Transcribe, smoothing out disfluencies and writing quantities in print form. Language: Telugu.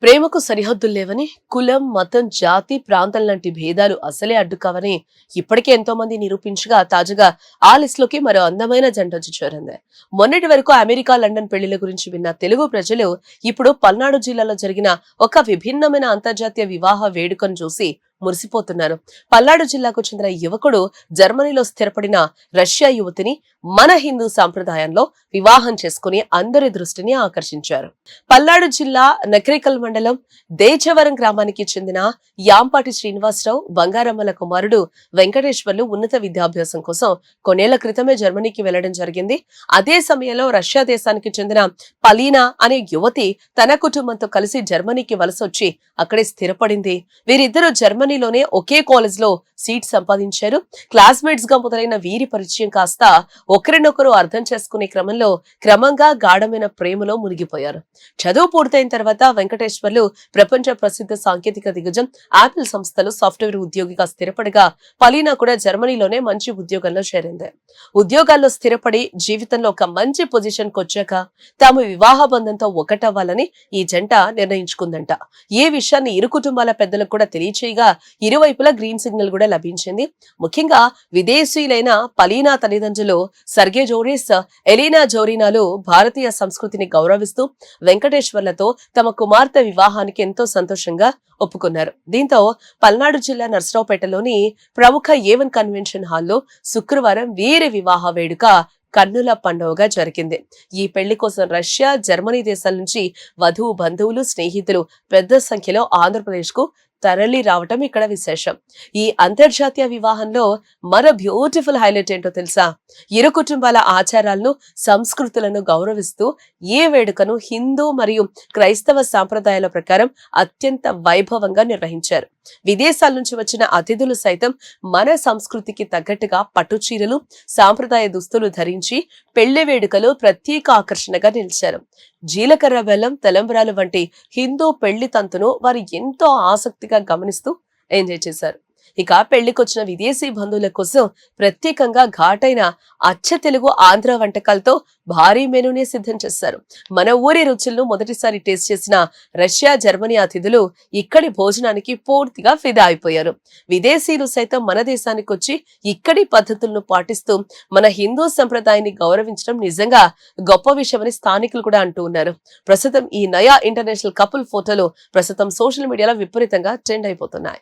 ప్రేమకు సరిహద్దులు లేవని, కులం, మతం, జాతి, ప్రాంతం లాంటి భేదాలు అసలే అడ్డు కావని ఇప్పటికే ఎంతో మంది నిరూపించగా తాజాగా ఆ లిస్ట్ లోకి మరో అందమైన జంట వచ్చి చేరింది. మొన్నటి వరకు అమెరికా, లండన్ పెళ్లిల గురించి విన్న తెలుగు ప్రజలు ఇప్పుడు పల్నాడు జిల్లాలో జరిగిన ఒక విభిన్నమైన అంతర్జాతీయ వివాహ వేడుకను చూసి మురిసిపోతున్నారు. పల్నాడు జిల్లాకు చెందిన యువకుడు జర్మనీలో స్థిరపడిన రష్యా యువతిని మన హిందూ సాంప్రదాయంలో వివాహం చేసుకుని అందరి దృష్టిని ఆకర్షించారు. పల్నాడు జిల్లా నకరికల్ మండలం దేచవరం గ్రామానికి చెందిన యాంపాటి శ్రీనివాసరావు బంగారమ్మల కుమారుడు వెంకటేశ్వర్లు ఉన్నత విద్యాభ్యాసం కోసం కొన్నేళ్ల క్రితమే జర్మనీకి వెళ్లడం జరిగింది. అదే సమయంలో రష్యా దేశానికి చెందిన పలీనా అనే యువతి తన కుటుంబంతో కలిసి జర్మనీకి వలసొచ్చి అక్కడే స్థిరపడింది. వీరిద్దరూ జర్మనీలోనే ఒకే కాలేజ్ లో సీట్ సంపాదించారు. క్లాస్మేట్స్ గా మొదలైన వీరి పరిచయం కాస్త ఒకరినొకరు అర్థం చేసుకునే క్రమంలో క్రమంగా గాఢమైన ప్రేమలో మునిగిపోయారు. చదువు పూర్తయిన తర్వాత వెంకటేశ్వర్లు ప్రపంచ ప్రసిద్ధ సాంకేతిక దిగ్గజం యాపిల్ సంస్థలో సాఫ్ట్వేర్ ఉద్యోగిగా స్థిరపడగా పలీనా కూడా జర్మనీలోనే మంచి ఉద్యోగంలో చేరింది. ఉద్యోగాల్లో స్థిరపడి జీవితంలో ఒక మంచి పొజిషన్ కొచ్చాక తాము వివాహ బంధంతో ఒకటవ్వాలని ఈ జంట నిర్ణయించుకుందంట. ఈ విషయాన్ని ఇరు కుటుంబాల పెద్దలకు కూడా తెలియచేయగా ఇరువైపులా గ్రీన్ సిగ్నల్ కూడా లభించింది. ముఖ్యంగా విదేశీయులైన పలీనా తల్లిదండ్రులు సర్గే జోరీస్, ఎలీనా జోరీనాలు భారతీయ సంస్కృతిని గౌరవిస్తూ వెంకటేశ్వర్లతో తమ కుమార్తె వివాహానికి ఎంతో సంతోషంగా ఒప్పుకున్నారు. దీంతో పల్నాడు జిల్లా నర్సరావుపేటలోని ప్రముఖ A1 కన్వెన్షన్ హాల్లో శుక్రవారం వీరి వివాహ వేడుక కన్నుల పండుగగా జరిగింది. ఈ పెళ్లి కోసం రష్యా, జర్మనీ దేశాల నుంచి వధువు బంధువులు, స్నేహితులు పెద్ద సంఖ్యలో ఆంధ్రప్రదేశ్ కు తరలి రావటం ఇక్కడ విశేషం. ఈ అంతర్జాతీయ వివాహంలో మరో బ్యూటిఫుల్ హైలైట్ ఏంటో తెలుసా? ఇరు కుటుంబాల ఆచారాలను, సంస్కృతులను గౌరవిస్తూ ఈ వేడుకను హిందూ మరియు క్రైస్తవ సాంప్రదాయాల ప్రకారం అత్యంత వైభవంగా నిర్వహించారు. విదేశాల నుంచి వచ్చిన అతిథులు సైతం మన సంస్కృతికి తగ్గట్టుగా పట్టు చీరలు, సాంప్రదాయ దుస్తులు ధరించి పెళ్లి వేడుకలు ప్రత్యేక ఆకర్షణగా నిలిచారు. జీలకర్ర బెల్లం, తలంబ్రాలు వంటి హిందూ పెళ్లి తంతును వారు ఎంతో ఆసక్తిగా గమనిస్తూ ఎంజాయ్ చేశారు. ఇక పెళ్లికొచ్చిన విదేశీ బంధువుల కోసం ప్రత్యేకంగా ఘాటైన అచ్చ తెలుగు ఆంధ్ర వంటకాలతో భారీ మెనూనే సిద్ధం చేశారు. మన ఊరి రుచులను మొదటిసారి టేస్ట్ చేసిన రష్యా, జర్మనీ అతిథులు ఇక్కడి భోజనానికి పూర్తిగా ఫిదా అయిపోయారు. విదేశీయులు సైతం మన దేశానికి వచ్చి ఇక్కడి పద్ధతులను పాటిస్తూ మన హిందూ సంప్రదాయాన్ని గౌరవించడం నిజంగా గొప్ప విషయమని స్థానికులు కూడా అంటూ ఉన్నారు. ప్రస్తుతం ఈ నయా ఇంటర్నేషనల్ కపుల్ ఫోటోలు ప్రస్తుతం సోషల్ మీడియాలో విపరీతంగా ట్రెండ్ అయిపోతున్నాయి.